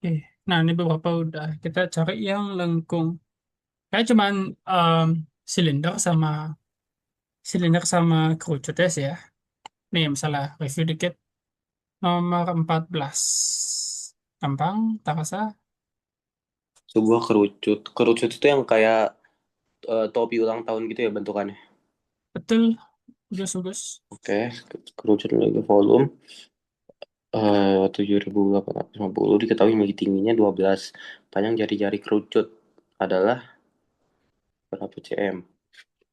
Oke. Nah, ini beberapa udah. Kita cari yang lengkung. Kayak cuman em, silinder sama kerucut ya sih ya. Nih, misalnya review dikit. Nomor 14. Gampang, tak rasa. Sebuah kerucut. Kerucut itu yang kayak topi ulang tahun gitu ya bentukannya. Betul, bagus-bagus. Oke, kerucut lagi volume 7.850 diketahui memiliki tingginya 12. Panjang jari-jari kerucut adalah berapa cm?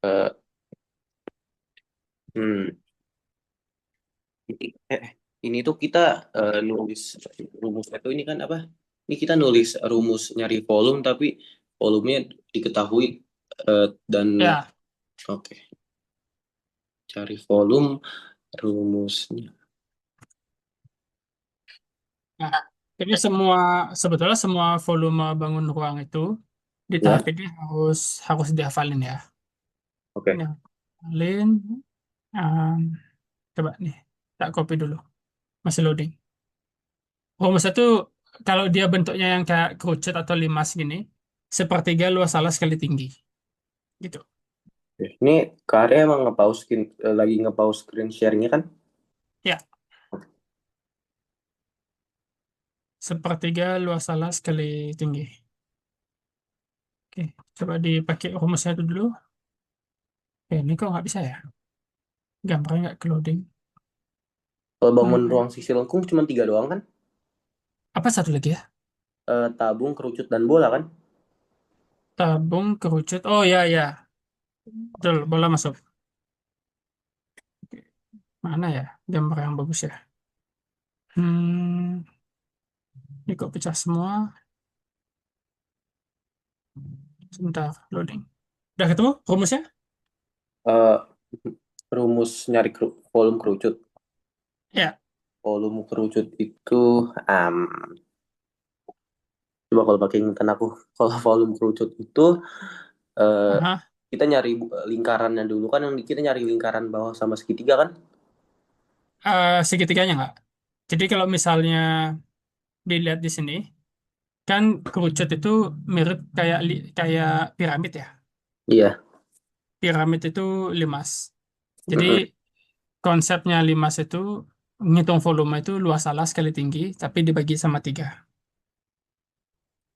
Eh, hmm, eh, ini tuh kita nulis rumusnya tuh ini kan apa? Ini kita nulis rumus nyari volume tapi volumenya diketahui dan Ya, oke, cari volume rumusnya. nah, jadi sebetulnya semua volume bangun ruang itu di tahap Ya, ini harus harus dihafalin ya. oke. Ini hafalin. em, Coba nih, tak copy dulu. Masih loading. Rumus itu kalau dia bentuknya yang kayak kerucut atau limas gini, sepertiga luas alas kali tinggi. Gitu. Oke. Ini Kak emang lagi nge-pause screen sharingnya kan? Ya, sepertiga luas alas kali tinggi. Oke, coba dipakai rumusnya itu dulu. Ini kok nggak bisa ya? Gambarnya nggak ke loading. Kalau bangun Hmm, ruang sisi lengkung cuma tiga doang kan? apa satu lagi ya? Tabung, kerucut, dan bola kan? Tabung kerucut. Oh ya ya, betul. Bola masuk. Mana ya gambar yang bagus ya? Hmm, ini kok pecah semua. Sebentar, loading. Udah ketemu rumusnya? Eh, rumus nyari volume kerucut. Ya. Volume kerucut itu, um, coba kalau pakai ingetan aku, kalau volume kerucut itu eh, Aha. kita nyari lingkarannya dulu kan, yang kita nyari lingkaran bawah sama segitiga kan? Segitiganya nggak? Jadi kalau misalnya dilihat di sini, kan kerucut itu mirip kayak piramid ya. Iya. Piramid itu limas. Jadi Mm-mm. konsepnya limas itu ngitung volume itu luas alas kali tinggi, tapi dibagi sama tiga.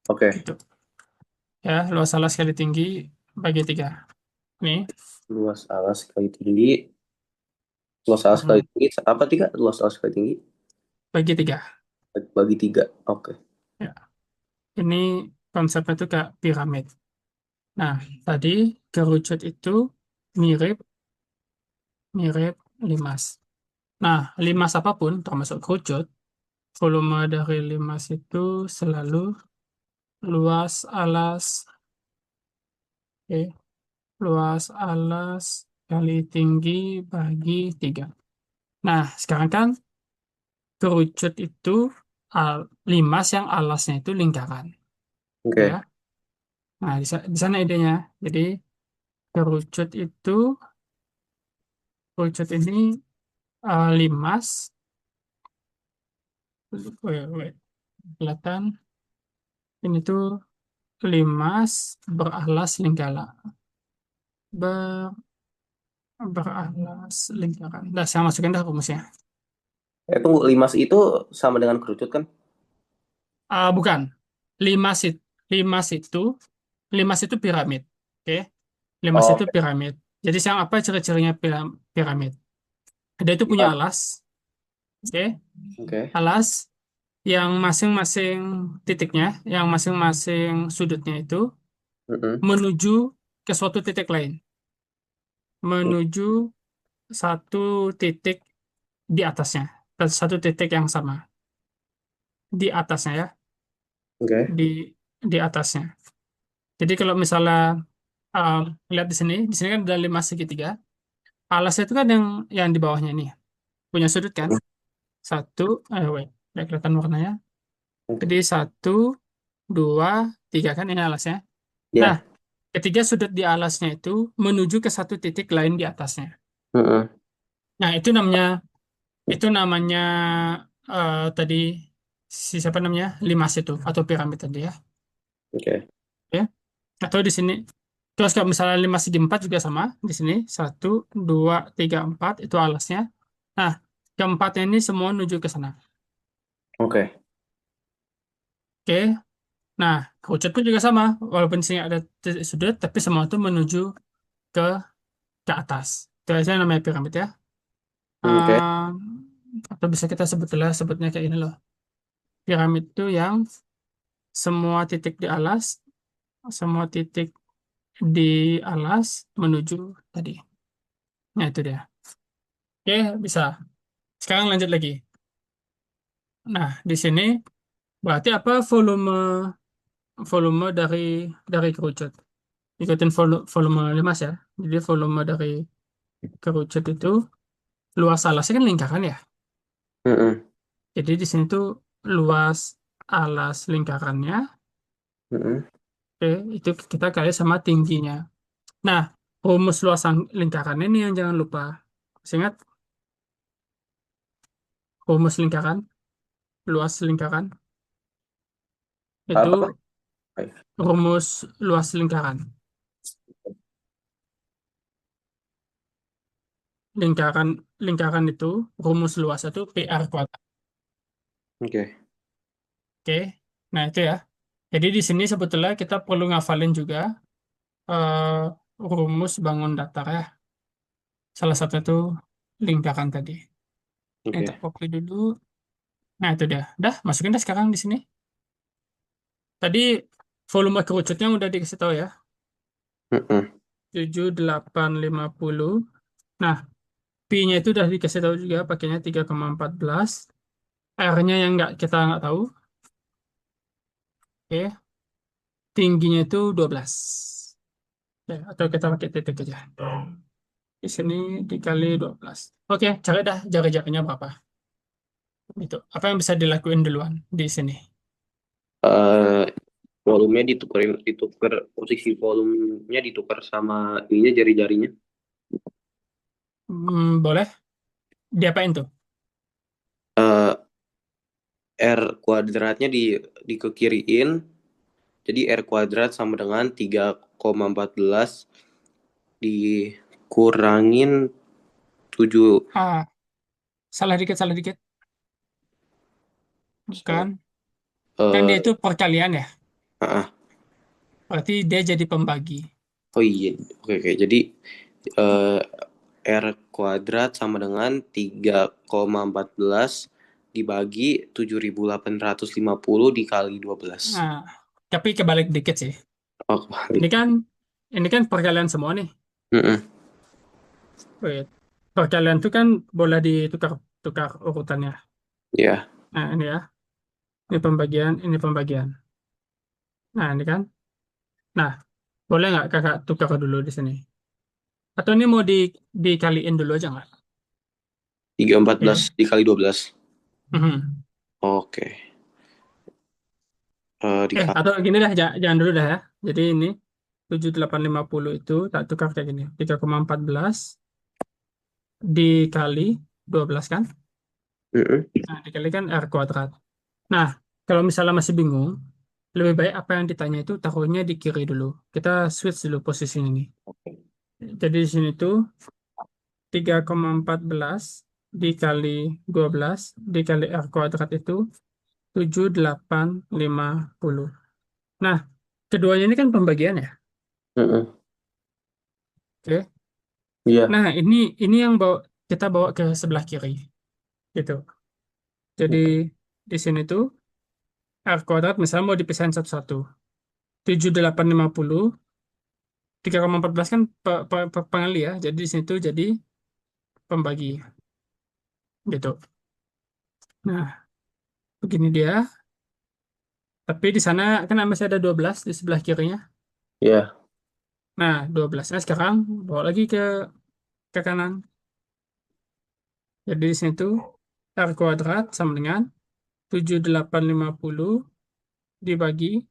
Oke. Gitu. Ya, luas alas kali tinggi bagi tiga. Nih, Luas alas kali tinggi. Luas alas kali hmm, tinggi. Apa tiga? Luas alas kali tinggi. bagi tiga. Bagi tiga. Oke. Ya, ini konsepnya itu kayak piramid. Nah, tadi kerucut itu mirip mirip limas. Nah, limas apapun, termasuk kerucut, volume dari limas itu selalu luas alas, oke, luas alas kali tinggi bagi tiga. Nah, sekarang kan kerucut itu limas yang alasnya itu lingkaran, Oke. ya. Nah, di sana idenya. Jadi kerucut ini limas, wait, kelihatan. Ini tuh limas beralas lingkaran. Beralas lingkaran. Nah, saya masukin dah rumusnya. Tunggu, limas itu sama dengan kerucut kan? Bukan. Limas itu, limas itu, limas itu piramid. Oke. Limas Oh, itu piramid. Jadi yang apa ciri-cirinya piramid? Dia itu punya oke. alas. Oke. Oke. Alas yang masing-masing titiknya, yang masing-masing sudutnya itu Mm-mm. menuju ke suatu titik lain. Menuju satu titik di atasnya. Satu titik yang sama. Di atasnya ya. Oke. Di, di atasnya. Jadi kalau misalnya um, lihat di sini kan ada lima segitiga. Alasnya itu kan yang di bawahnya ini punya sudut kan? Satu, wait, nggak kelihatan warnanya. Jadi satu, dua, tiga kan ini alasnya. Nah, Ya. ketiga sudut di alasnya itu menuju ke satu titik lain di atasnya. Nah, itu namanya tadi si siapa namanya? Limas itu atau piramid tadi ya. Oke. Oke. Atau di sini. Terus kalau misalnya 5 segi 4 juga sama. Di sini satu, 2, 3, 4 itu alasnya. Nah, keempatnya ini semua menuju ke sana. Oke. Oke. Nah, kerucut pun juga sama. Walaupun di sini ada titik sudut, tapi semua itu menuju ke ke atas. Itu aja namanya piramid ya. Oke. Atau bisa kita sebutnya kayak ini loh. Piramid itu yang semua titik di alas, semua titik di alas menuju tadi. Nah, itu dia. Oke, bisa. Sekarang lanjut lagi. Nah, di sini berarti apa volume volume dari kerucut. Ikutin volume 5 ya. Jadi volume dari kerucut itu luas alasnya kan lingkaran ya. Mm-mm. Jadi di sini tuh luas alas lingkarannya, Mm-mm. oke, itu kita kali sama tingginya. Nah, rumus luasan lingkaran ini yang jangan lupa. Masih ingat rumus lingkaran, luas lingkaran Apa? itu rumus luas lingkaran. Lingkaran lingkaran itu rumus luas itu PR kuadrat. Oke. Oke. Nah, itu ya. Jadi di sini sebetulnya kita perlu ngafalin juga rumus bangun datar ya. Salah satu itu lingkaran tadi. Ini tak Oke. copy dulu. Nah, itu dia. Dah, masukin dah sekarang di sini. Tadi volume kerucutnya udah dikasih tahu ya. Mm-mm. 7850. Nah, Pi-nya itu udah dikasih tahu juga pakainya 3,14. R-nya yang kita nggak tahu. Oke. Tingginya itu 12. Ya, atau kita pakai titik aja. Di sini dikali 12. Oke, cari dah jarak-jaraknya berapa. Itu. Apa yang bisa dilakuin duluan di sini? Eh, volumenya ditukar posisi volumenya ditukar sama ininya jari-jarinya. Boleh? Diapain tuh? Eh, R kuadratnya dikekiriin, jadi R kuadrat sama dengan 3,14 dikurangin 7. Ah, salah dikit, salah dikit. Bukan. Kan dia eh itu perkalian ya. ah, Berarti dia jadi pembagi. oh iya, oke oke. Jadi eh, R kuadrat sama dengan 3,14 dibagi 7.850 dikali 12. Nah, tapi kebalik dikit sih. Oh, Ini kebalik. kan ini kan perkalian semua nih. Mm-mm. Wait. Perkalian itu kan boleh ditukar tukar urutannya. Ya, Nah, ini ya. Ini pembagian, ini pembagian. Nah, ini kan. Nah, boleh nggak kakak tukar dulu di sini? Atau ini mau dikaliin dulu aja nggak? 3,14 Oke. dikali 12. Mhm. Oke. Dikali. Atau gini dah, jangan dulu dah ya. Jadi ini 7850 itu tak tukar kayak gini. 3,14 dikali 12 kan? Mm-mm. Nah, dikalikan R kuadrat. Nah, kalau misalnya masih bingung, lebih baik apa yang ditanya itu taruhnya di kiri dulu. Kita switch dulu posisi ini. Jadi di sini tuh 3,14 dikali 12 dikali R kuadrat itu 7850. Nah, keduanya ini kan pembagian ya. Mm-mm. Oke. Iya. Nah, ini yang kita bawa ke sebelah kiri gitu. Jadi di sini tuh R kuadrat misalnya mau dipisahin satu-satu. 7850 3,14 kan pengali ya. Jadi di sini tuh jadi pembagi gitu. Nah, begini dia. Tapi di sana kan masih ada 12 di sebelah kirinya. Iya. Nah, 12-nya sekarang bawa lagi ke kanan. Jadi di sini tuh R kuadrat sama dengan 7850 dibagi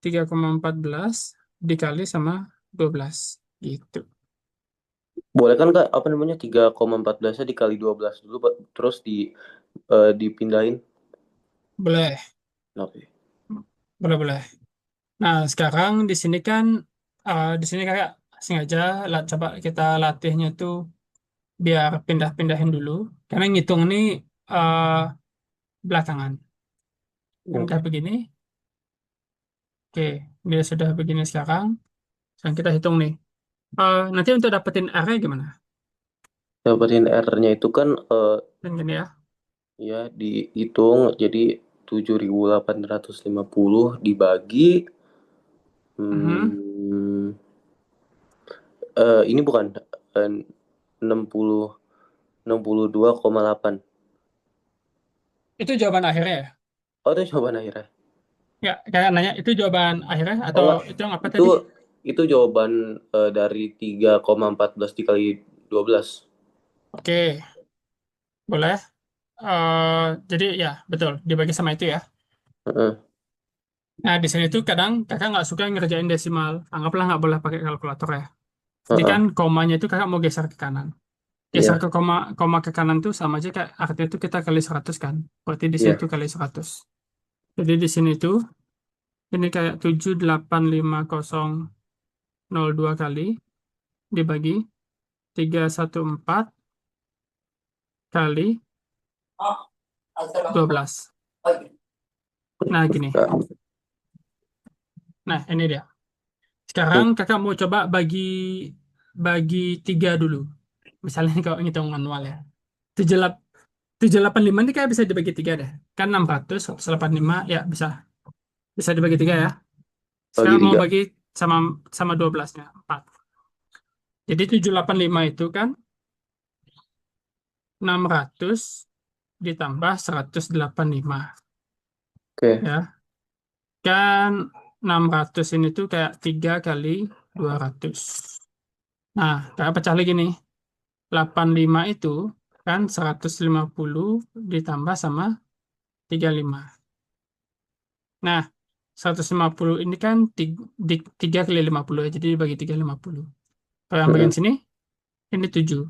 3,14 dikali sama 12 gitu. Boleh kan Kak, apa namanya 3,14-nya dikali 12 dulu, Pak, terus dipindahin. Boleh, Oke. boleh, boleh. Nah, sekarang di sini kan, di sini kakak sengaja coba kita latihnya tuh biar pindah-pindahin dulu. Karena ngitung ini eh, belakangan. Kan Oke. kayak begini. Oke, dia sudah begini sekarang. Sekarang kita hitung nih. Nanti untuk dapetin R-nya gimana? Dapetin R-nya itu kan Dan gini ya. ya dihitung jadi 7.850 dibagi Mhm. hmm, ini bukan eh, 60 62,8. Itu jawaban akhirnya ya? Oh, itu jawaban akhirnya. Ya, kayak nanya, itu jawaban akhirnya Oh atau enggak, itu yang apa itu tadi? itu jawaban dari 3,14 dikali 12. Oke, boleh. Jadi ya, betul. Dibagi sama itu ya. Heeh, Nah, di sini tuh kadang kakak nggak suka ngerjain desimal. Anggaplah nggak boleh pakai kalkulator ya. Jadi heeh, kan komanya itu kakak mau geser ke kanan. Geser iya, ke koma, koma ke kanan tuh sama aja kayak artinya itu kita kali 100 kan. Berarti di sini iya. tuh kali 100. Jadi di sini tuh ini kayak 785.002 kali dibagi 314 kali 12. Nah, gini. Nah, Nah, ini dia. Sekarang kakak mau coba bagi bagi 3 dulu. Misalnya kalau ngitung manual ya. 785 ini kayak bisa dibagi 3 deh. Kan 600, 185 ya bisa. Bisa dibagi 3 ya. bagi Sekarang mau 3. bagi sama sama 12-nya, 4. Jadi 785 itu kan 600 ditambah 185 Oke. ya. Kan 600 ini tuh kayak 3 kali 200. Nah, kayak pecah lagi nih. 85 itu kan 150 ditambah sama 35. Nah, 150 ini kan 3 kali 50 ya, jadi dibagi 3 50. Kalau yang bagian Heeh, sini, ini 7.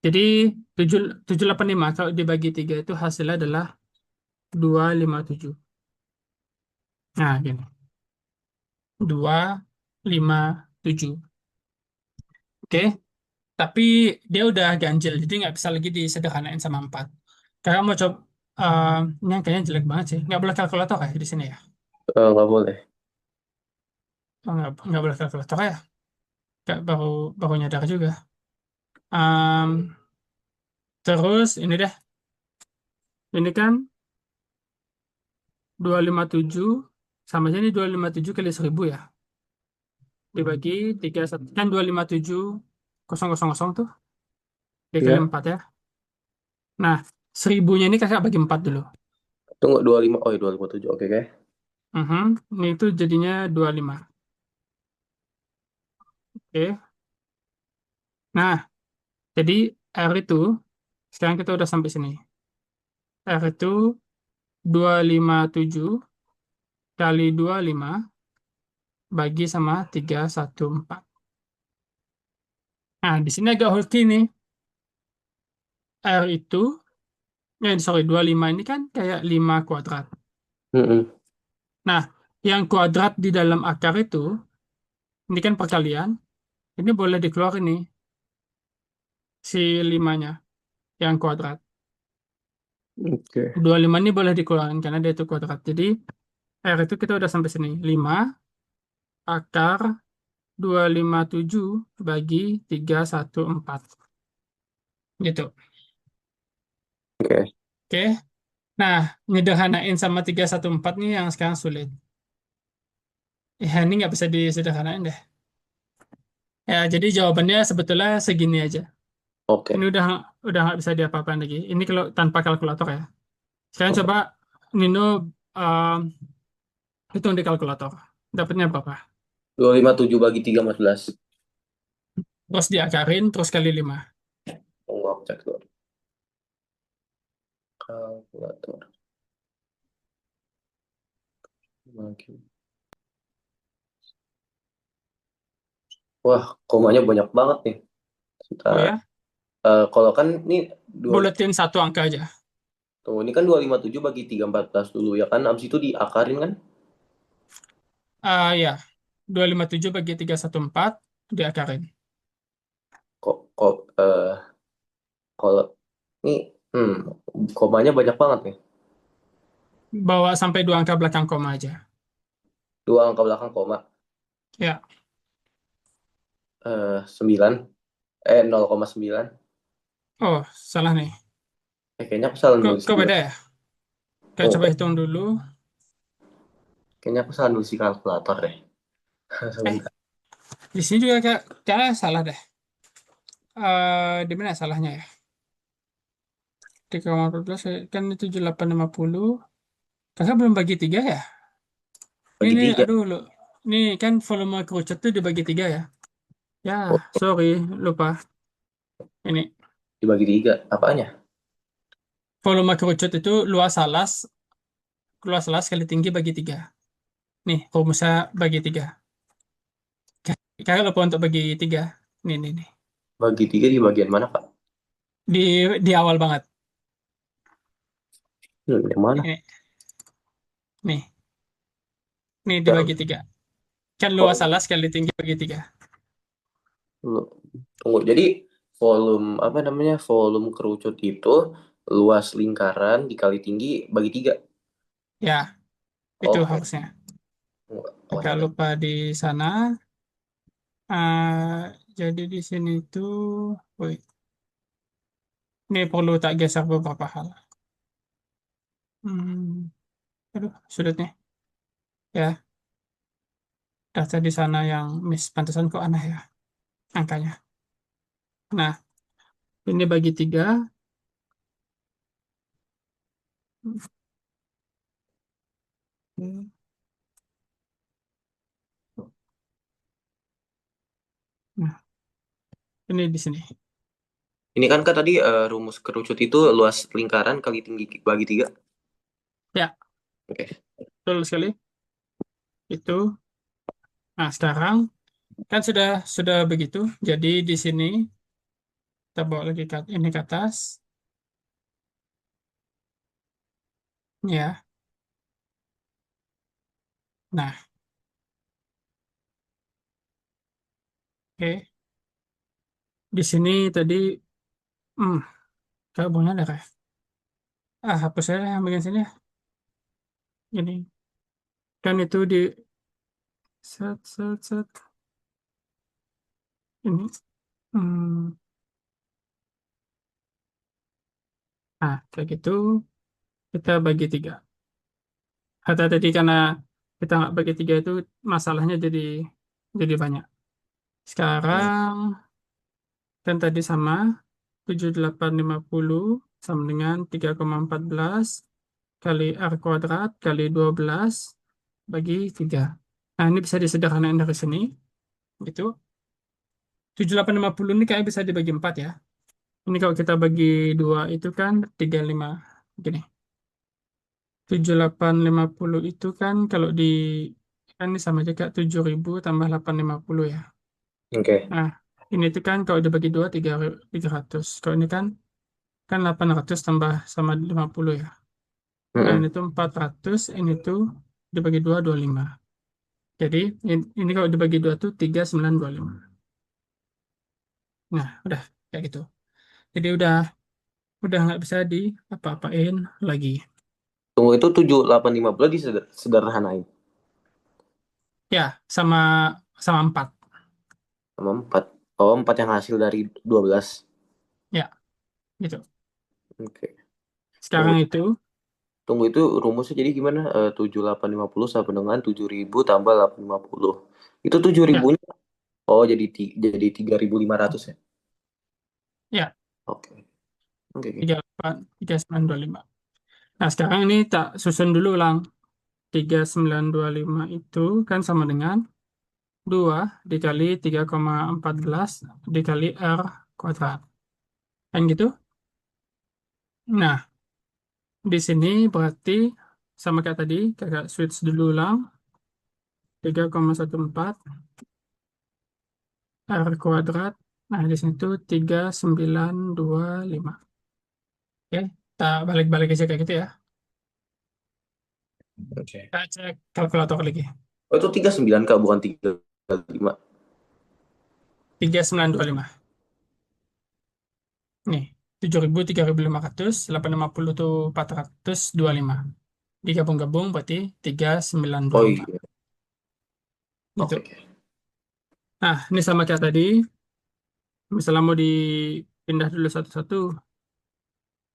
Jadi 7, 785 kalau dibagi 3 itu hasilnya adalah 257. Nah, gini. 257. Oke, tapi dia udah ganjil, jadi nggak bisa lagi disederhanain sama 4. Kakak mau coba, ini kayaknya jelek banget sih. Nggak boleh kalkulator ya di sini ya? nggak boleh. Oh, nggak boleh kalkulator ya? Nggak, baru baru nyadar juga. Em, terus ini deh, ini kan 257 sama aja ini 257 kali 1000 ya. Dibagi 3 kan 257.000 tuh dikali Iya. 4 ya. Nah, 1000-nya ini kakak bagi 4 dulu. Tunggu 25. Oh, iya, 257. Oke, oke. Mhm. Ini itu jadinya 25. Oke. Nah, jadi R itu sekarang kita udah sampai sini. R itu 257 kali 25 bagi sama 314. Nah, di sini agak hoki nih. R itu, sorry, 25 ini kan kayak 5 kuadrat. Heeh. Nah, yang kuadrat di dalam akar itu, ini kan perkalian, ini boleh dikeluarin nih, si limanya, yang kuadrat. Oke. 25 ini boleh dikeluarin karena dia itu kuadrat. Jadi, R itu kita udah sampai sini. 5 akar 257 bagi 314. Gitu. Oke. Oke. Nah, nyederhanain sama 314 nih yang sekarang sulit. Ya, ini nggak bisa disederhanain deh. Ya, jadi jawabannya sebetulnya segini aja. Ini Oke. udah nggak bisa diapa-apain lagi. Ini kalau tanpa kalkulator ya. Sekarang coba Nino um, hitung di kalkulator. Dapatnya berapa? 257 bagi 314. Terus diakarin, terus kali 5. Tunggu aku cek dulu. Kalkulator. Bagi. Wah, komanya banyak banget nih. Oh Sebentar. ya, Kalau kan ini dua buletin satu angka aja. Tuh, ini kan 257 bagi 314 dulu ya kan. Abis itu diakarin kan. Ya, 257 bagi 314 diakarin. Kok kalau ini komanya banyak banget nih. Bawa sampai dua angka belakang koma aja. Dua angka belakang koma. Ya, 9. 0,9. oh salah nih. Kayaknya aku salah Kok, nulis kok juga. beda ya? Kita Oh, coba hitung dulu. kayaknya aku salah nulis di kalkulator deh. Eh, Sebentar. di sini juga kayaknya salah deh. Di mana salahnya ya? 3,14 kan ini 7850. Kakak belum bagi tiga ya? Bagi Ini, tiga. aduh, lo. Ini kan volume kerucut tuh dibagi tiga ya? Ya, Oh, sorry, lupa. Ini, dibagi tiga. Apanya? volume kerucut itu luas alas kali tinggi bagi tiga. Nih, rumusnya bagi tiga. Kakak lupa untuk bagi tiga. Nih. Bagi tiga di bagian mana, Kak? Di, di awal banget. Yang mana? Ini, nih, nih Yang, dibagi tiga. Kan luas oh, alas kali tinggi bagi tiga. tunggu. Jadi volume apa namanya? Volume kerucut itu luas lingkaran dikali tinggi bagi tiga. Ya, itu Oke. harusnya. Oh, Agak ada. lupa di sana. Jadi di sini tuh, woi, ini perlu tak geser beberapa hal. Hmm, aduh, sulitnya. Ya, data di sana yang miss. Pantesan kok aneh ya angkanya. Nah, ini bagi tiga. Nah, ini di sini. Ini kan Kak tadi rumus kerucut itu luas lingkaran kali tinggi bagi tiga. Ya, Oke. betul sekali. Itu. Nah, sekarang kan sudah begitu. Jadi di sini kita bawa lagi ini ke atas. Ya, nah, oke. Di sini tadi, hmm, kabelnya ada kayak. Hapus aja yang bagian sini ya. Ini kan itu di set ini. Hmm, kayak gitu kita bagi tiga. Kata tadi karena kita nggak bagi tiga itu masalahnya jadi banyak. Hmm. Sekarang kan tadi sama 7850 sama dengan 3,14 kali R kuadrat kali 12 bagi 3. Nah, ini bisa disederhanakan dari sini. Gitu. 7850 ini kayak bisa dibagi 4 ya. Ini kalau kita bagi 2 itu kan 35. Gini. 7850 itu kan kalau di kan ini sama aja kayak 7000 tambah 850 ya. Oke. Nah, ini tuh kan kalau dibagi 2 300. Kalau ini kan 800 tambah sama 50 ya. Nah, ini Mm-mm. tuh 400, ini tuh dibagi 2 25. Jadi ini kalau dibagi 2 tuh 3925. Nah, udah kayak gitu. Jadi udah nggak bisa di apa-apain lagi. Tunggu itu 7850 disederhanain Ya, sama 4. sama 4. Oh, 4 yang hasil dari 12. Ya, gitu. Oke. Tunggu, Sekarang itu tunggu itu rumusnya jadi gimana? 7850 sama dengan 7000 tambah 850. Itu 7 ya, ribunya. Oh, jadi 3500 ya. ya Oke. Oke, oke. 38 3925. Nah, sekarang ini tak susun dulu ulang. 3925 itu kan sama dengan 2 dikali 3,14 dikali R kuadrat. Kan gitu? Nah, di sini berarti sama kayak tadi, kakak switch dulu ulang. 3,14 R kuadrat. Nah, di sini tuh 3925. Oke. Kita balik-balik aja kayak gitu ya. Oke. Kita cek kalkulator lagi. Oh itu 39 Kak, bukan 35. 3925. Nih, 7.000, 3.500, 850 tuh 425. Digabung-gabung berarti 3925. Oh iya. Gitu. Oke. Oke. Nah, ini sama kayak tadi. Misalnya mau dipindah dulu satu-satu.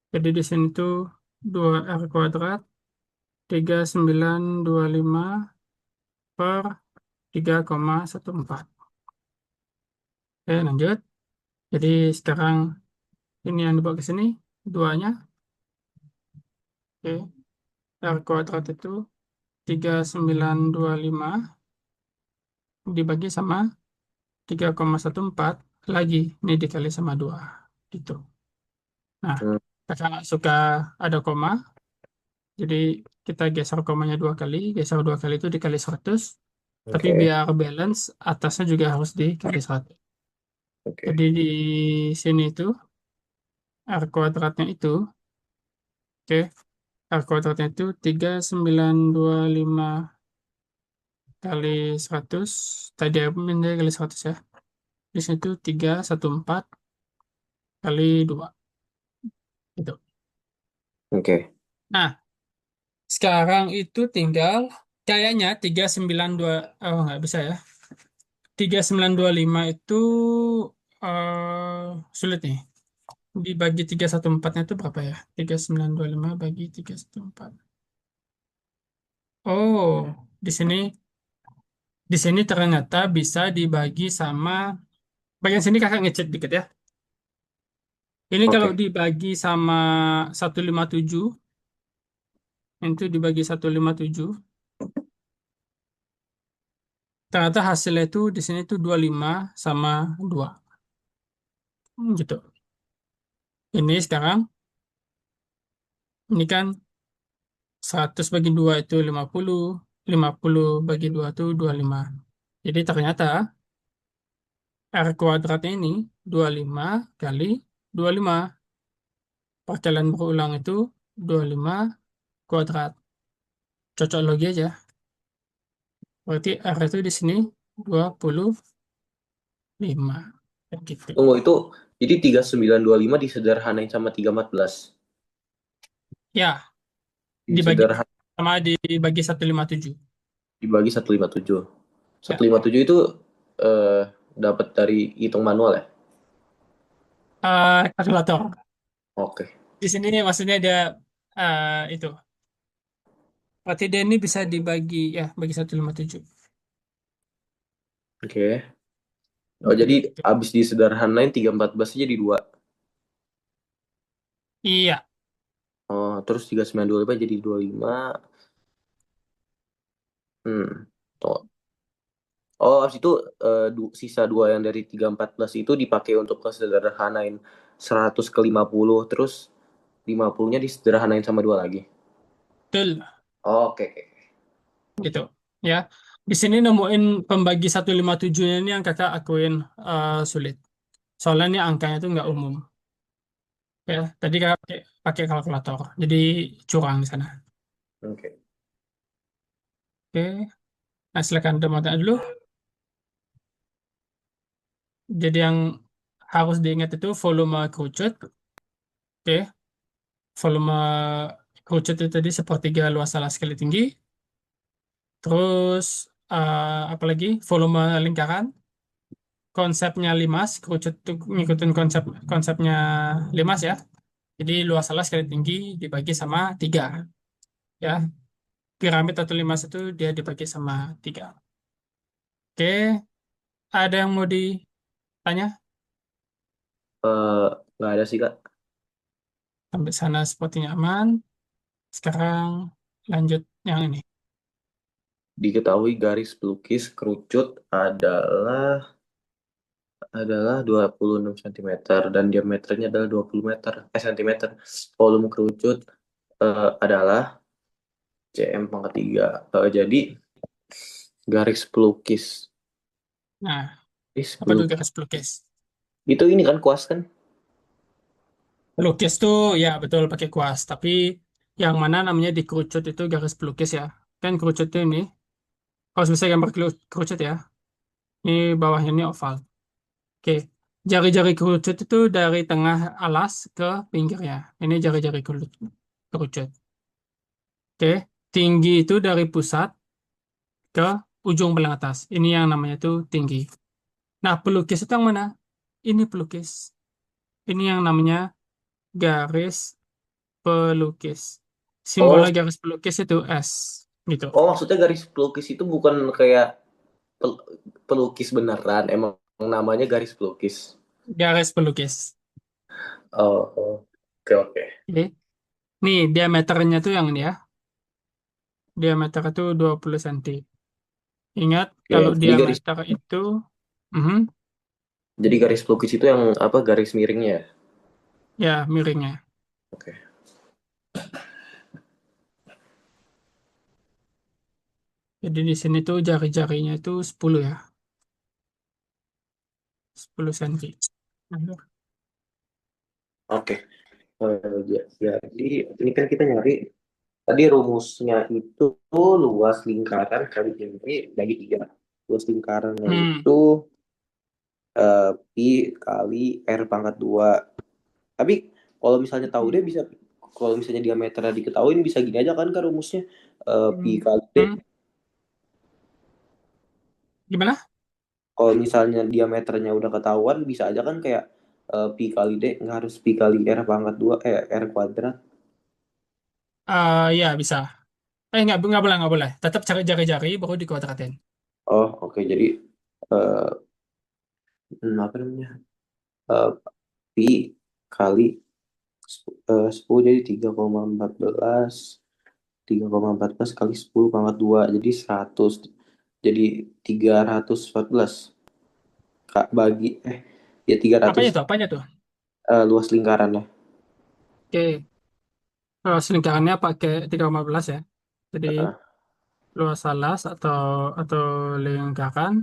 Jadi di sini tuh 2R kuadrat 3925 per 3,14. Oke, lanjut. Jadi sekarang ini yang dibawa ke sini, duanya. Oke, R kuadrat itu 3925 dibagi sama 3,14 lagi. Ini dikali sama 2. Gitu. Nah, Hmm, kakak nggak suka ada koma. Jadi kita geser komanya 2 kali. Geser 2 kali itu dikali 100. Tapi oke. biar balance, atasnya juga harus dikali 100. Oke. Jadi di sini itu, R kuadratnya itu, oke, R kuadratnya itu 3925 kali 100. Tadi aku minta kali 100 ya. Di sini itu 314 kali 2. Gitu. Oke. Nah, sekarang itu tinggal kayaknya 392, oh nggak bisa ya. 3925 itu sulit nih. Dibagi 314-nya itu berapa ya? 3925 bagi 314. Oh, di sini ternyata bisa dibagi sama bagian sini kakak ngecek dikit ya. Ini kalau Oke. dibagi sama 157, itu dibagi 157, ternyata hasilnya itu di sini tuh 25 sama 2. Gitu. Ini sekarang, ini kan 100 bagi 2 itu 50, 50 bagi 2 itu 25. Jadi ternyata R kuadratnya ini 25 kali 25. Perkalian berulang itu 25 kuadrat. Cocok logi aja. Berarti R itu di sini 25. Kayak gitu. Tunggu itu, jadi 3925 disederhanain sama 314. Ya, dibagi Disederhanain sama dibagi 157. dibagi 157. Ya. 157 itu eh dapat dari hitung manual ya? Kalkulator. Oke. Di sini maksudnya ada itu. Berarti dia ini bisa dibagi ya bagi 157. Oke. Oh, jadi Gitu. abis disederhanain 314 jadi 2. Iya, Oh, terus 3925 jadi 25. Hmm. Tuh. Oh, abis itu sisa 2 yang dari 314 itu dipakai untuk kesederhanain 100 ke 50. Terus 50-nya disederhanain sama 2 lagi. betul. Oke, oke. Gitu. Ya. Di sini nemuin pembagi 157 ini yang kakak akuin sulit. Soalnya ini angkanya itu nggak umum. Ya, tadi kakak pakai kalkulator. Jadi curang di sana. Oke. Oke. Nah, silakan Demata dulu. Jadi yang harus diingat itu volume kerucut. Oke. Volume kerucut itu tadi sepertiga luas salah sekali tinggi. Terus apalagi volume lingkaran. Konsepnya limas. Kerucut itu ngikutin konsepnya limas ya. Jadi luas salah sekali tinggi dibagi sama 3. Ya. Piramid atau limas itu dia dibagi sama 3. Oke. Ada yang mau ditanya? Eh, nggak ada sih, Kak. Sampai sana sepertinya aman. Sekarang lanjut yang ini. Diketahui garis pelukis kerucut adalah 26 cm dan diameternya adalah 20 meter cm. Volume kerucut adalah cm pangkat 3. Jadi garis pelukis Nah, garis apa tuh pelukis garis pelukis? itu ini kan kuas kan? Pelukis tuh ya betul pakai kuas, tapi yang mana namanya dikerucut itu garis pelukis ya. Kan kerucut tuh ini, kalau bisa gambar kerucut ya, ini bawahnya ini oval. Oke, jari-jari kerucut itu dari tengah alas ke pinggirnya. Ini jari-jari kerucut. Oke, tinggi itu dari pusat ke ujung paling atas. Ini yang namanya itu tinggi. Nah, pelukis itu yang mana? Ini pelukis. Ini yang namanya garis pelukis. Simbolnya Oh, garis pelukis itu S. Gitu. oh maksudnya garis pelukis itu bukan kayak pel- pelukis beneran, emang namanya garis pelukis. Garis pelukis. Oh, oh. Oke oke. Oke. Nih, diameternya tuh yang ini ya. Diameter itu 20 cm. Ingat, Oke, kalau jadi garis diameter itu, mhm, jadi garis pelukis itu yang apa garis miringnya ya? ya miringnya. Oke. Jadi di sini tuh jari-jarinya itu 10 ya. 10 cm. Oke. Jadi ini kan kita nyari tadi rumusnya itu luas lingkaran kali tinggi bagi tiga. Luas lingkarannya Hmm, itu pi kali r pangkat dua. Tapi kalau misalnya tahu deh bisa kalau misalnya diameternya diketahuin bisa gini aja kan rumusnya pi hmm, kali d. hmm. Gimana? Kalau misalnya diameternya udah ketahuan bisa aja kan kayak pi kali d nggak harus pi kali r pangkat dua r kuadrat. Ya, bisa. Nggak boleh. Tetap cari jari-jari, baru dikuadratin. Oh oke jadi eh, apa namanya Eh, pi kali 10 jadi 3,14 kali 10 pangkat 2 jadi 100 jadi 314 Kak bagi ya 300 Apanya tuh? Apanya tuh? luas lingkarannya. Oke. Selingkarannya pakai 3,15 ya. Jadi Heeh. luas alas atau lingkaran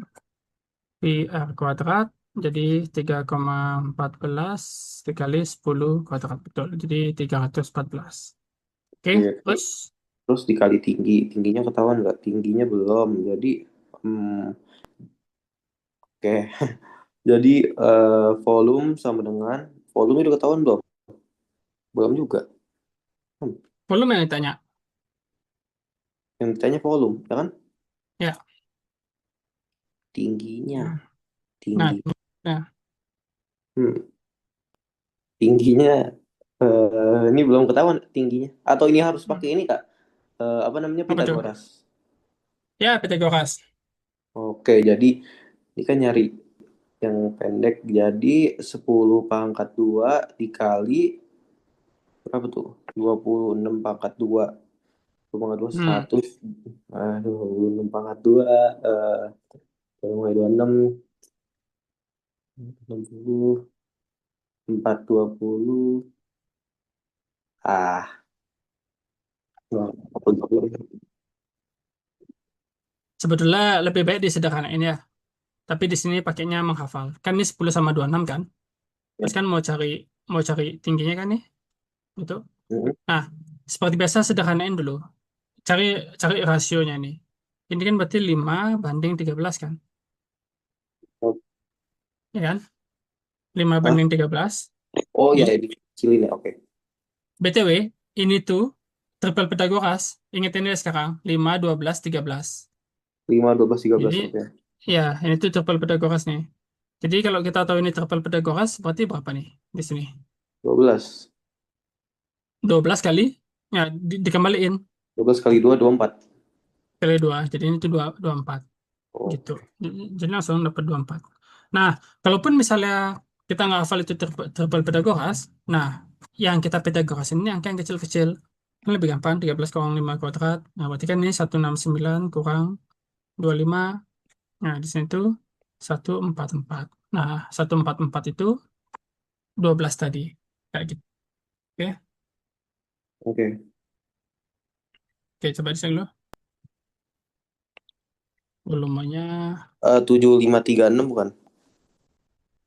pi r kuadrat. Jadi 3,14 dikali 10 kuadrat. Betul. Jadi 314. Oke, Iya, terus terus dikali tingginya ketahuan nggak tingginya belum jadi hmm, oke jadi volume sama dengan volume udah ketahuan belum belum juga. Hmm, volume yang ditanya. yang ditanya volume ya kan Ya. tingginya Hmm. Nah, tinggi nah, hmm, tingginya ini belum ketahuan tingginya atau ini harus pakai ini Kak. Apa namanya apa tuh? Pitagoras. Ya, Pythagoras. Oke jadi ini kan nyari yang pendek jadi 10 pangkat 2 dikali berapa tuh 26 pangkat 2 pangkat 2 Hmm. 100 aduh 26 pangkat 2 eh 26 60 420 ah 40. Sebetulnya lebih baik disederhanain ya. Tapi di sini pakainya menghafal. Kan ini 10 sama 26 kan? Ya. Terus kan mau cari tingginya kan nih? Gitu. Mm-mm. Nah, seperti biasa sederhanain dulu. Cari cari rasionya nih. Ini kan berarti 5/13 kan? Ya kan? lima Hah? banding 13. Oh ya, Nih, ya dikecilin ya, oke. BTW, ini tuh triple Pythagoras. Ingat ini sekarang. 5, 12, 13. 5 12 13 Jadi, oke. ya, ini tuh triple Pythagoras nih. Jadi kalau kita tahu ini triple Pythagoras, berarti berapa nih di sini? 12 12 kali, ya dikembaliin 12 kali 2 24. kali 2. Jadi ini tuh 24 gitu. Oke. Jadi langsung dapat 24. Nah, kalaupun misalnya kita nggak hafal itu triple Pythagoras, nah, yang kita Pythagoras ini angka yang kecil-kecil. Ini lebih gampang, 13 kurang 5 kuadrat. Nah, berarti kan ini 169 kurang 25. Nah, di sini tuh 144. Nah, 144 itu 12 tadi. Kayak gitu. Oke, Oke. oke coba disini dulu. Volumenya 7536 bukan?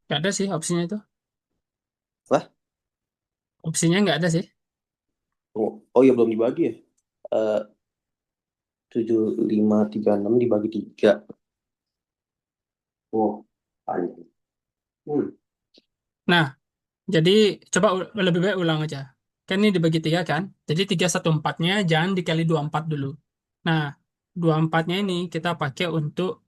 nggak ada sih opsinya itu. Lah, Opsinya nggak ada sih. Oh, oh ya belum dibagi ya. 7536 dibagi 3. Oh, panjang. Hmm. Nah, jadi coba lebih baik ulang aja. Kan ini dibagi tiga kan? Jadi 314-nya jangan dikali 24 dulu. Nah, 24-nya ini kita pakai untuk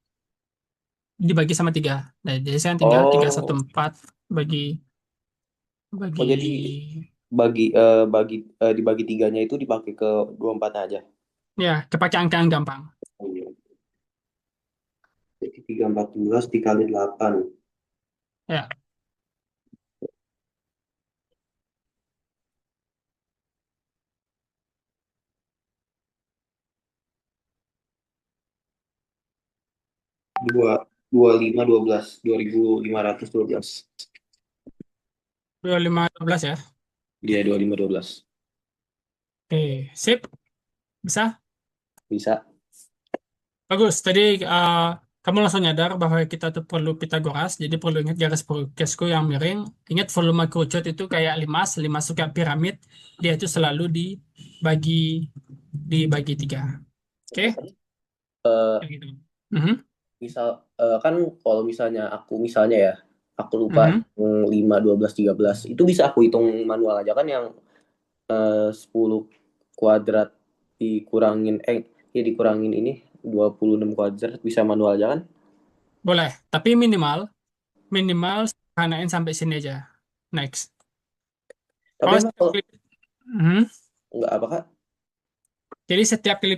dibagi sama tiga. Nah, jadi saya tinggal Oh, 314 bagi oh jadi bagi dibagi tiganya itu dipakai ke 24 aja. ya kepakai angka yang gampang. Oh, iya. Jadi 314 dikali 8. Ya, 2512. 2512. 2512 ya. Dia 2512. Oke, sip. Bisa? Bisa. Bagus. Tadi kamu langsung nyadar bahwa kita tuh perlu Pitagoras, jadi perlu ingat garis Brukesku yang miring. Ingat volume kerucut itu kayak limas, limas suka piramid, dia itu selalu dibagi dibagi tiga. Oke, Eh, kayak gitu. Mhm, misal kan kalau misalnya misalnya ya aku lupa mhm. 5 12 13 itu bisa aku hitung manual aja kan yang 10 kuadrat dikurangin ya dikurangin ini 26 kuadrat bisa manual aja kan. Boleh, tapi minimal minimal sederhanain sampai sini aja. Next. Tapi Kalau emang setiap kalau kali, Mhm. nggak apa kak. Jadi setiap kali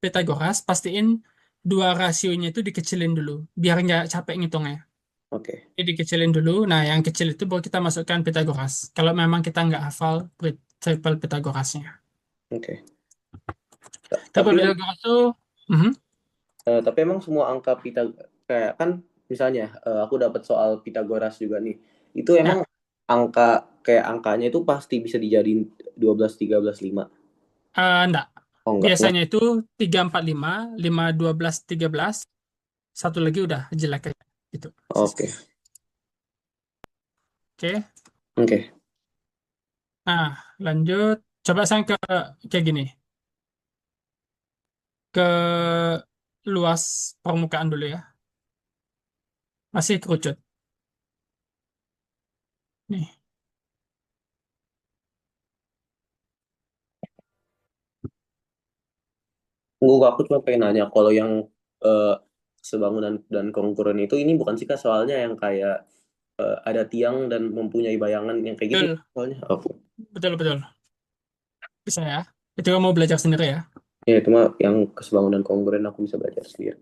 Pitagoras pastiin dua rasionya itu dikecilin dulu, biar nggak capek ngitungnya. Oke. Jadi dikecilin dulu. Nah, yang kecil itu baru kita masukkan Pitagoras. Kalau memang kita nggak hafal triple Pitagorasnya. Oke. Triple Tapi Pitagoras itu, mhm, tapi emang semua angka kayak kan misalnya aku dapat soal Pitagoras juga nih. Itu emang ya, angka kayak angkanya itu pasti bisa dijadiin 12 13 5. enggak. Oh enggak. Biasanya itu 3 4 5 5 12 13 satu lagi udah jelek kayak gitu. Oke. Oke. Oke. Nah, lanjut. Coba saya ke kayak gini. Ke luas permukaan dulu ya. Masih kerucut. Nih. Tunggu, aku cuma pengen nanya kalau yang eh, sebangunan dan konkuren itu ini bukan sih Kak soalnya yang kayak ada tiang dan mempunyai bayangan yang kayak gitu Betul, soalnya aku. betul, betul. Bisa ya. Itu kamu mau belajar sendiri ya. Ya itu mah yang kesebangunan konkuren aku bisa belajar sendiri.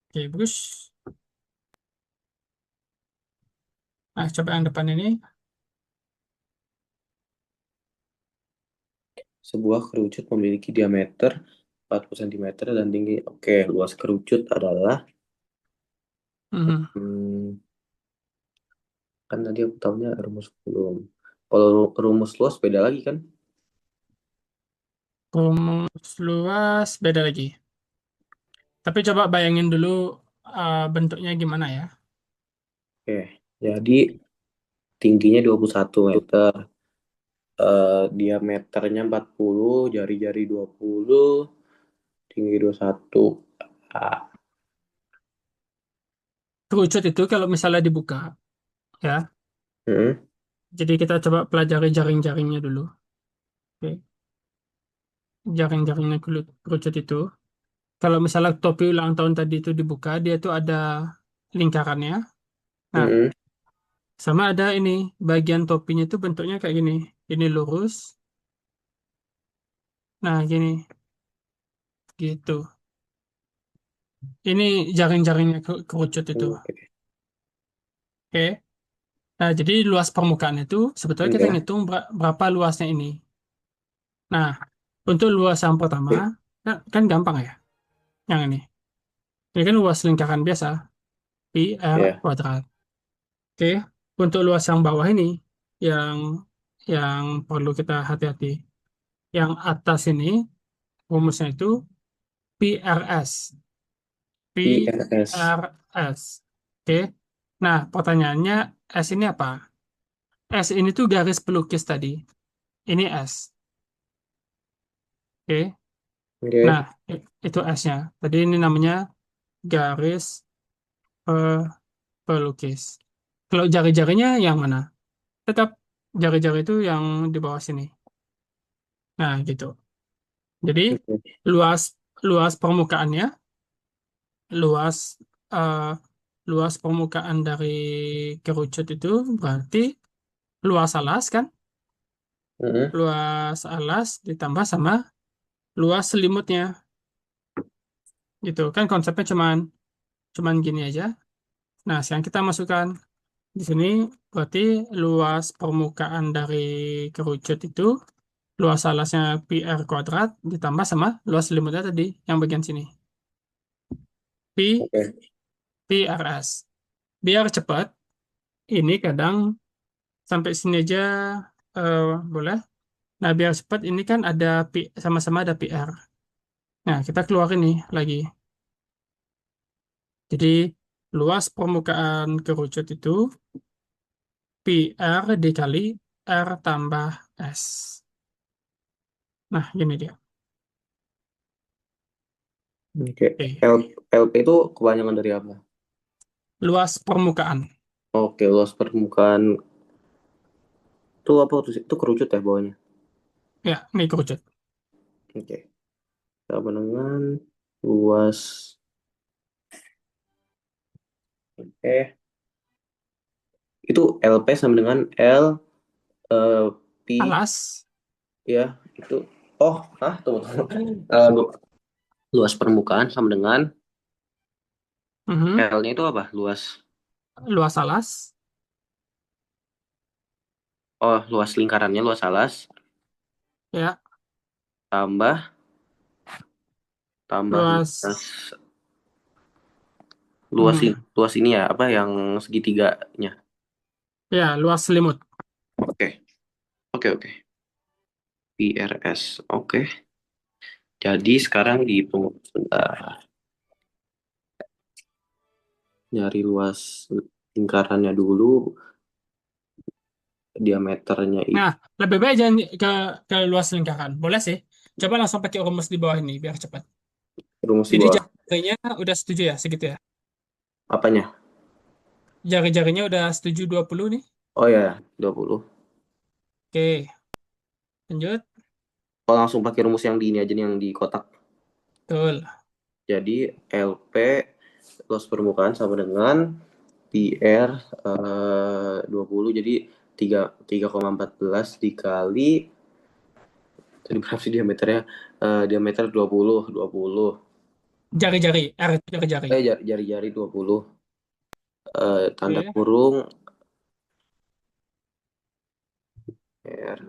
Oke, bagus. Nah, coba yang depan ini. Sebuah kerucut memiliki diameter 40 cm dan tinggi. Oke, luas kerucut adalah Mhm. hmm, kan tadi aku tahunya rumus belum. Kalau rumus luas beda lagi kan? Rumus luas beda lagi. Tapi coba bayangin dulu bentuknya gimana ya. Oke, jadi tingginya 21 meter. Diameternya 40, jari-jari 20, tinggi 21. Ah, Kerucut itu kalau misalnya dibuka, ya. hmm, Jadi kita coba pelajari jaring-jaringnya dulu. Oke. Jaring-jaringnya kerucut itu. Kalau misalnya topi ulang tahun tadi itu dibuka, dia itu ada lingkarannya. Nah, hmm, sama ada ini, bagian topinya itu bentuknya kayak gini. Ini lurus. Nah, gini, gitu. Ini jaring-jaringnya kerucut itu. oke. Oke. Nah, jadi luas permukaan itu sebetulnya kita Ya, ngitung berapa luasnya ini. Nah, untuk luas yang pertama, oke. kan gampang ya, yang ini. Ini kan luas lingkaran biasa, pi r Ya, kuadrat. Oke. Untuk luas yang bawah ini, yang yang perlu kita hati-hati. Yang atas ini, rumusnya itu PRS. IRS. PRS. Oke. Nah, pertanyaannya, S ini apa? S ini tuh garis pelukis tadi. Ini S. Oke. Nah, Oke. itu S-nya. Tadi ini namanya garis pe- pelukis. Kalau jari-jarinya yang mana? Tetap jari-jari itu yang di bawah sini. Nah, gitu. Jadi Oke. luas luas permukaannya, luas eh, luas permukaan dari kerucut itu berarti luas alas kan? Mm-mm. Luas alas ditambah sama luas selimutnya. Gitu kan konsepnya cuman cuman gini aja. Nah, sekarang kita masukkan di sini berarti luas permukaan dari kerucut itu luas alasnya pi r kuadrat ditambah sama luas selimutnya tadi yang bagian sini. Pi Oke. pi rs. Biar cepat, ini kadang sampai sini aja eh, boleh. Nah, biar cepat ini kan ada pi sama-sama ada PR. Nah, kita keluarin nih lagi. Jadi luas permukaan kerucut itu PR dikali R tambah S. Nah, gini dia. Oke. Oke. LP itu kepanjangan dari apa? Luas permukaan. Oke, luas permukaan itu apa tuh? Itu kerucut ya bawahnya. Ya, ini kerucut. Oke. Sama dengan luas. Itu LP sama dengan L eh, Pi Alas. ya itu. Oh, tunggu tunggu. Luas permukaan sama dengan Mhm. L-nya itu apa? Luas. Luas alas. Oh, luas lingkarannya luas alas Ya, tambah tambah luas luas. luas Mhm. ini luas ini ya apa yang segitiganya. Ya, luas selimut. Oke, oke. PRS. Oke. Jadi sekarang dihitung sebentar. Nyari luas lingkarannya dulu, diameternya Nah, itu lebih baik jangan ke luas lingkaran. Boleh sih. Coba langsung pakai rumus di bawah ini biar cepat. rumus di Jadi bawah. jari-jarinya udah setuju ya segitu ya. Apanya? Jari-jarinya udah setuju 20 nih. Oh ya, 20. Oke, lanjut. Oh, langsung pakai rumus yang di ini aja nih, yang di kotak. Betul. Jadi LP luas permukaan sama dengan PR 20, jadi 3,14 dikali tadi berapa sih diameternya? Diameter 20 Jari-jari. R itu jari-jari. jari-jari 20 tanda Oke. kurung R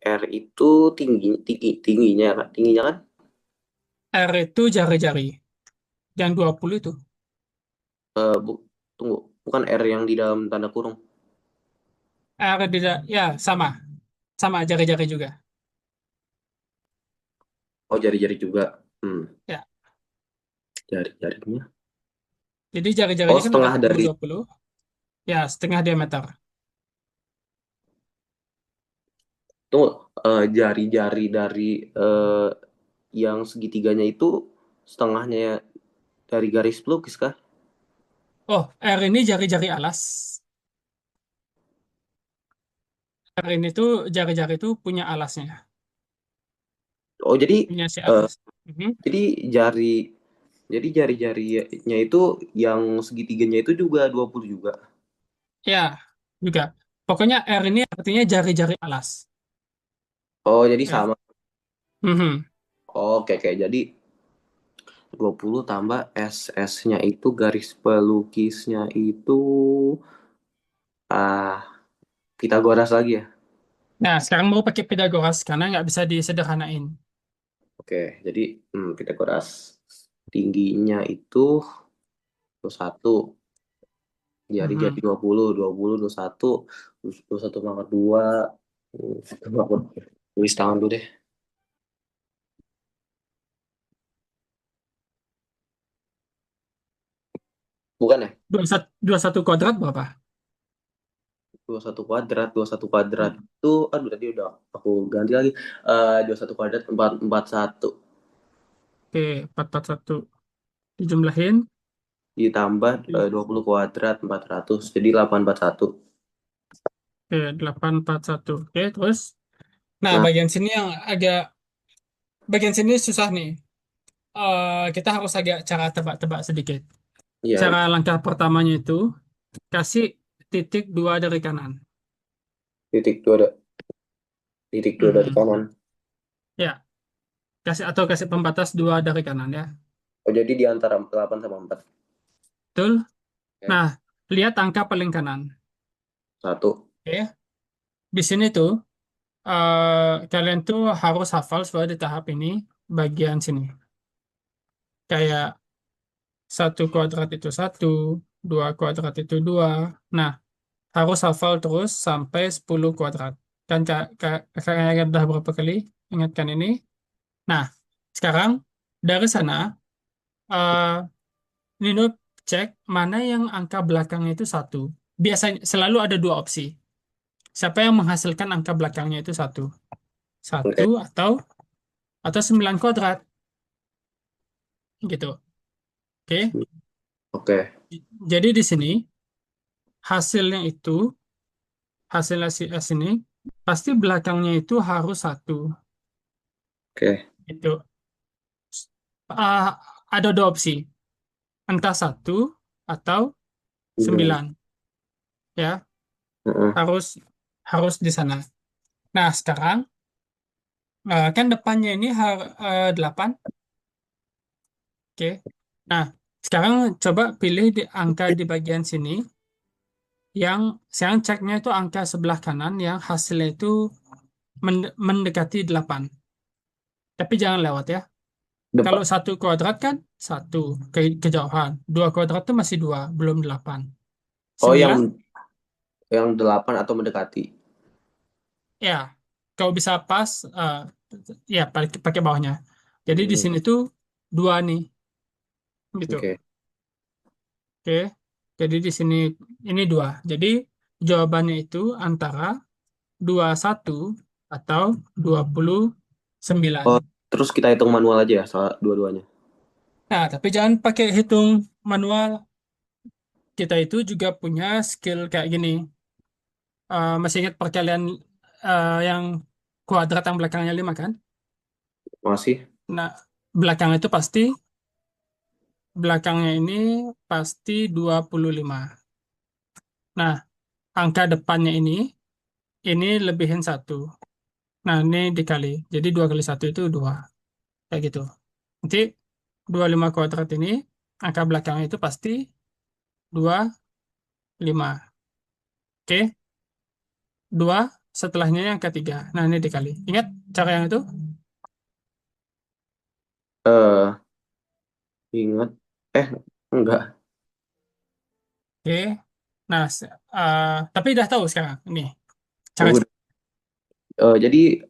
R itu tingginya kan tingginya kan R itu jari-jari. Yang 20 itu. bu, tunggu, bukan R yang di dalam tanda kurung. R tidak, ya sama. Sama jari-jari juga. Oh, jari-jari juga. Ya. Jari-jarinya. Jadi Oh, jari-jarinya kan udah setengah ketemu dari 20. Ya, setengah diameter. tunggu, jari-jari dari eh, yang segitiganya itu setengahnya dari garis pelukis kah? Oh, R ini jari-jari alas. R ini tuh jari-jari itu punya alasnya. Oh, jadi Punya si eh, alas. Mhm. jadi jari jadi jari-jarinya itu yang segitiganya itu juga 20 juga. Ya, juga. Pokoknya R ini artinya jari-jari alas. Oh, jadi Ya. sama. Mhm. Oke. Jadi 20 tambah SS-nya itu garis pelukisnya itu ah Pitagoras lagi ya. Nah, sekarang mau pakai Pythagoras karena nggak bisa disederhanain. Oke, jadi Pitagoras tingginya itu 21, jari-jari Mhm. 20 21 pangkat 2. Tulis tangan dulu deh. Bukan ya? 21 kuadrat berapa? 21 kuadrat itu, aduh tadi udah aku ganti lagi. 21 kuadrat 441 Oke, 441. Dijumlahin. ditambah 20 kuadrat 400 jadi 841. Oke, 841. Oke, terus. Nah, Nah, bagian sini susah nih. Kita harus agak cara tebak-tebak sedikit. ya Cara langkah pertamanya itu kasih titik dua dari kanan. titik dua titik dua dari Mhm. kanan. Ya, kasih pembatas dua dari kanan ya. Oh, jadi di antara 8 sama 4. Betul? Ya. Nah, lihat angka paling kanan. Satu. Oke. Di sini tuh kalian tuh harus hafal supaya di tahap ini bagian sini. Kayak satu kuadrat itu satu, dua kuadrat itu dua. Nah, harus hafal terus sampai 10 kuadrat. Kan kalian udah berapa kali ingatkan ini? Nah, sekarang dari sana, eh Nino cek mana yang angka belakangnya itu satu. Biasanya selalu ada dua opsi. Siapa yang menghasilkan angka belakangnya itu satu? Satu Oke. atau 9 kuadrat gitu. Oke. Oke. Jadi di sini hasilnya itu hasil sini pasti belakangnya itu harus satu Oke. gitu. Ah, ada dua opsi, entah satu atau 9. 9 ya, Heeh. harus harus di sana. Nah, sekarang kan depannya ini 8. Oke. Nah, sekarang coba pilih di angka di bagian sini yang sekarang ceknya itu angka sebelah kanan yang hasilnya itu mendekati 8. Tapi jangan lewat ya. Kalau Depan. satu kuadrat kan satu kejauhan. Dua kuadrat itu masih dua, belum 8. Oh, 9, yang 8 atau mendekati. ya. Kalau bisa pas, ya pakai bawahnya. Jadi di Hmm. sini tuh dua nih, gitu. Oke. Oke. Jadi di sini ini dua. Jadi jawabannya itu antara 21 atau 29. Oh, terus kita hitung manual aja ya soal dua-duanya. Nah, tapi jangan pakai hitung manual. Kita itu juga punya skill kayak gini. Masih ingat perkalian yang kuadrat yang belakangnya 5 kan? Masih? Nah, belakang itu belakangnya ini pasti 25. Nah, angka depannya ini lebihin satu. Nah, ini dikali. Jadi 2 kali satu itu 2. Kayak gitu. Nanti 25 kuadrat ini, angka belakangnya itu pasti 25. Oke, 2 setelahnya yang ketiga. Nah, ini dikali. Ingat cara yang itu? Eh, ingat. Enggak. Oke. Nah, tapi udah tahu sekarang. Ini cara Oh, jadi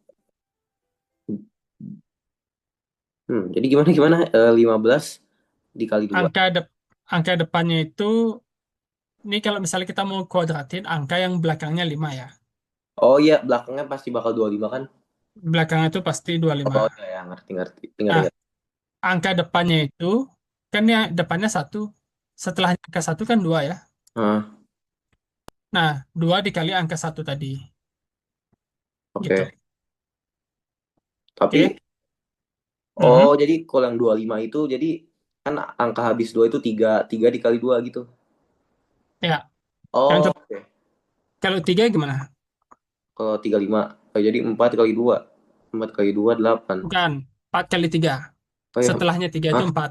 jadi gimana gimana? 15 dikali 2. angka dep angka depannya itu, ini kalau misalnya kita mau kuadratin angka yang belakangnya 5 ya. Oh iya, belakangnya pasti bakal 25 kan? Belakangnya itu pasti 25. Oh iya, ya, ngerti ngerti. Ingat Nah, ingat. angka depannya itu kan ya depannya satu. Setelah angka satu kan 2 ya. Ah, Nah, 2 dikali angka satu tadi. Gitu. oke. Tapi Oke. oh Mhm. jadi kalau yang 25 itu jadi kan angka habis 2 itu 3 3 dikali 2 gitu. Ya, kan Oh, coba oke. kalau 3 gimana? Kalau 35, jadi 4 kali 2. 4 kali 2 8. Bukan, 4 kali 3. Oh ya, Setelahnya 3 itu ah, 4.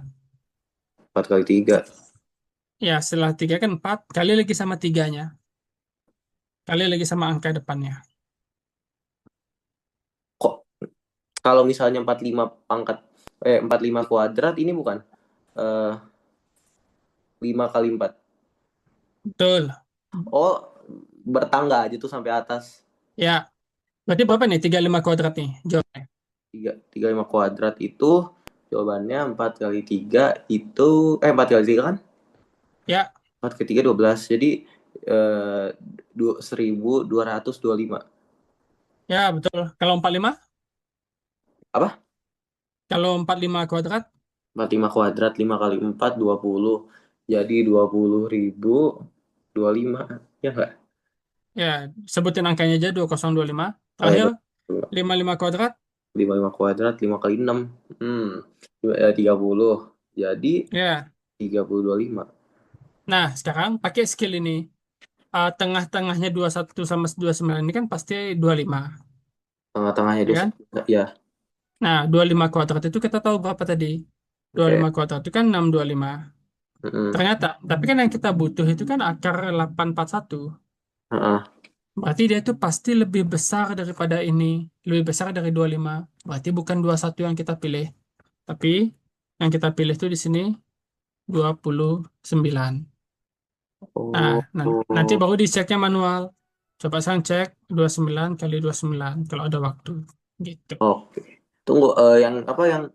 4 kali 3. Ya, setelah 3 kan 4. Kali lagi sama tiganya. Kali lagi sama angka depannya. Kok kalau misalnya 45 pangkat 45 kuadrat ini bukan eh 5 kali 4. Betul. Oh, bertangga aja tuh sampai atas. Ya, berarti berapa nih? 35 kuadrat nih jawabnya. 35 kuadrat itu jawabannya 4 kali 3 itu 4 kali 3 kan? Ya, Part ketiga 12. Jadi eh 1225. ya betul. Kalau 45, Apa? kalau 45 kuadrat, 45 kuadrat 5 kali 4 20. Jadi 20.025. Ya enggak? ya sebutin angkanya aja 2025. Oh ya, Terakhir 55 kuadrat, 55 kuadrat 5 kali 6. Hmm. 30. Jadi ya. 30.25. Nah, sekarang pakai skill ini. Tengah-tengahnya 21 sama 29 ini kan pasti 25, Tengah-tengahnya ya dos. kan? Ya, Nah, 25 kuadrat itu kita tahu berapa tadi? Dua puluh oke. lima kuadrat itu kan 625. Mm-mm. Ternyata, tapi kan yang kita butuh itu kan akar 841. Heeh. Berarti dia itu pasti lebih besar daripada ini. Lebih besar dari 25. Berarti bukan 21 yang kita pilih. Tapi yang kita pilih itu di sini 29. Nah, Oh, nanti oh. baru diceknya manual. Coba saya cek 29 kali 29 kalau ada waktu. Gitu. Oke. Tunggu, yang apa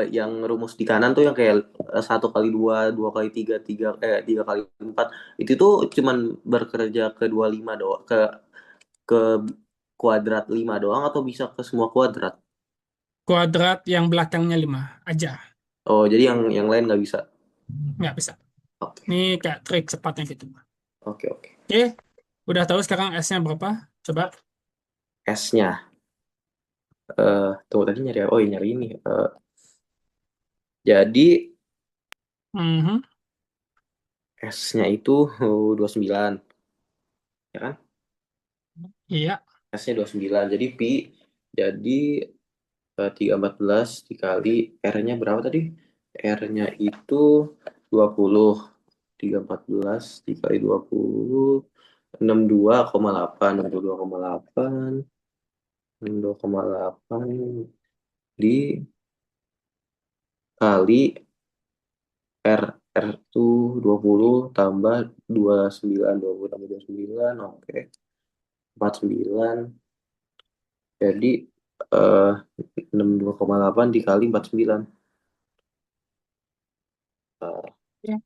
yang rumus di kanan tuh yang kayak 1 kali 2, 2 kali 3, 3 kali 4 itu tuh cuman bekerja ke 25 doang, ke kuadrat 5 doang atau bisa ke semua kuadrat? Kuadrat yang belakangnya 5 aja. Oh, jadi yang lain nggak bisa. Nggak bisa. Ini Oke, kayak trik cepatnya gitu. oke, oke. Oke, udah tahu sekarang S-nya berapa? Coba. S-nya, tunggu tadi nyari, oh iya, nyari ini. Jadi Mhm. S-nya itu 29, ya kan? Iya, S-nya 29. Jadi pi, jadi 314 dikali R-nya berapa tadi? R-nya itu 20. 314 dikali 20, 62,8. 62,8, 62,8 dikali R. R itu 20 tambah 29. 20 tambah 29, oke. 49. Jadi eh 62,8 dikali 49. Eh, ya.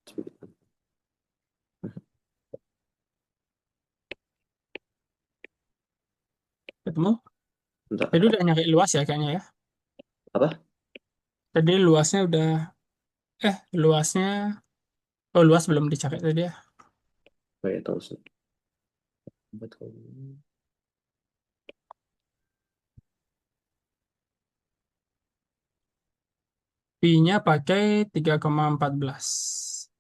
9. Ketemu. Tadi Bentar. udah nyari luas ya kayaknya ya. Apa? Tadi luasnya udah, luasnya, oh luas belum dicari tadi ya. Oh ya, tunggu sebentar. Betul. Pi-nya pakai 3,14.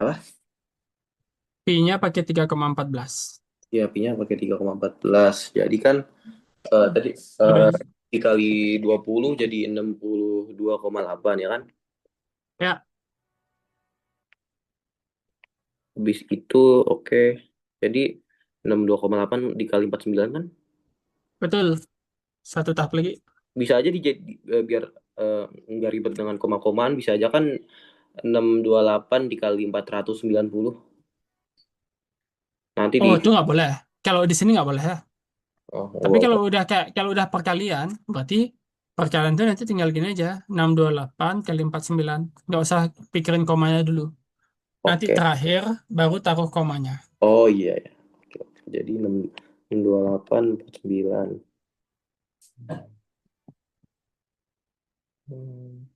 Apa? Pi-nya pakai 3,14. Ya, pi-nya pakai 3,14. Jadi kan tadi Udah. dikali 20 jadi 62,8 ya kan? Ya, Habis itu oke. Jadi 62,8 dikali 49 kan? betul. Satu tahap lagi. Bisa aja biar eh, nggak ribet dengan koma-komaan, bisa aja kan 628 dikali 490. Nanti Oh, di itu nggak boleh. Kalau di sini nggak boleh ya. oh, nggak Tapi apa-apa. kalau udah perkalian, berarti perkalian itu nanti tinggal gini aja, 628 kali 49. Nggak usah pikirin komanya dulu. Nanti Oke. terakhir baru taruh komanya. Oh iya ya. Oke, oke. Jadi 628 49. Hmm.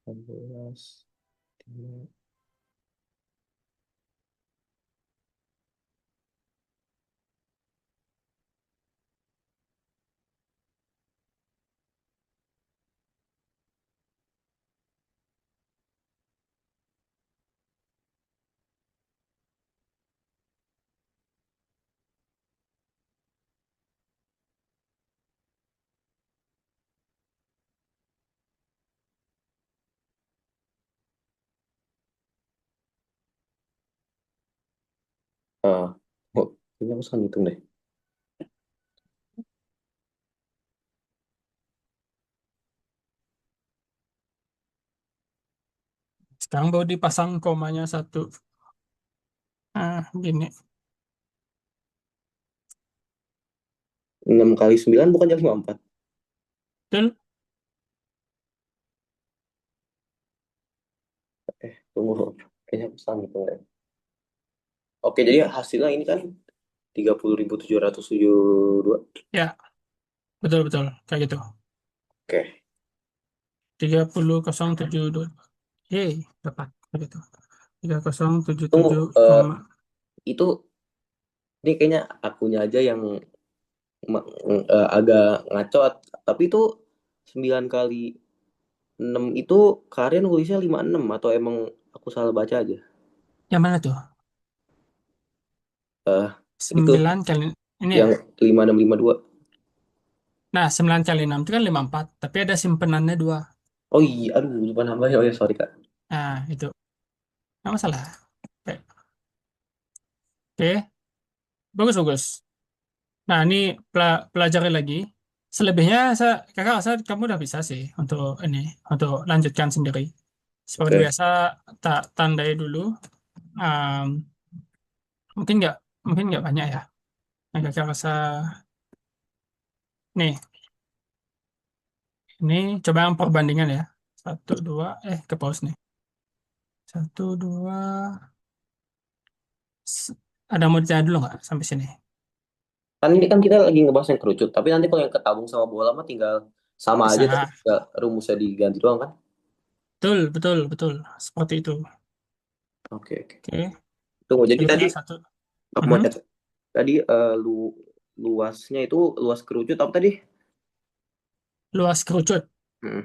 16. Ah, oh, ini aku salah ngitung deh. Sekarang baru dipasang komanya satu. Gini. 6 kali 9 bukannya 54? Betul? Tunggu. Kayaknya aku salah gitu. Oke, jadi hasilnya ini kan 30.772. Ya, betul-betul. Kayak gitu. Oke. 30.072. Yeay, dapat. Kayak gitu. Tunggu, 3077, itu ini kayaknya akunya aja yang agak ngaco, tapi itu 9 kali 6 itu kalian nulisnya 56 atau emang aku salah baca aja? yang mana tuh? Eh, itu 9 kali ini ya. yang 5652. Nah, 9 kali 6 itu kan 54, tapi ada simpenannya 2. Oh iya, aduh lupa nambahnya. Oh ya, sorry Kak. Nah, itu. Nggak masalah. Oke, oke. Bagus, bagus. Nah, ini pelajari lagi. Selebihnya kakak rasa kamu udah bisa sih untuk lanjutkan sendiri. Seperti Oke. biasa, tak tandai dulu. Um, mungkin mungkin nggak banyak ya. Nah, kakak rasa nih, ini coba yang perbandingan ya. Satu, dua, ke pause nih. Satu, dua, S- ada yang mau ditanya dulu nggak sampai sini? Kan ini kan kita lagi ngebahas yang kerucut, tapi nanti kalau yang ketabung sama bola mah tinggal sama aja, tapi Bisa. tinggal rumusnya diganti doang kan? Betul, betul, betul. Seperti itu. Oke, oke. Oke, Tunggu, jadi jadi tadi tinggal satu. aku mau Mhm. catat. Tadi luasnya itu luas kerucut apa tadi? Luas kerucut. Hmm.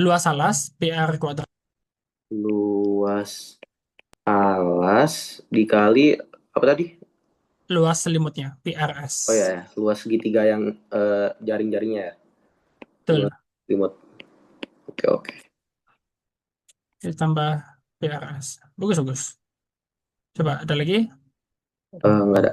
Luas alas, PR kuadrat. Luas alas dikali apa tadi? Luas selimutnya, PRS. Oh ya, luas segitiga yang jaring-jaringnya ya. Betul. Luas remote. Oke, oke. Ditambah PRS. Bagus, bagus. Coba, ada lagi? Nggak ada.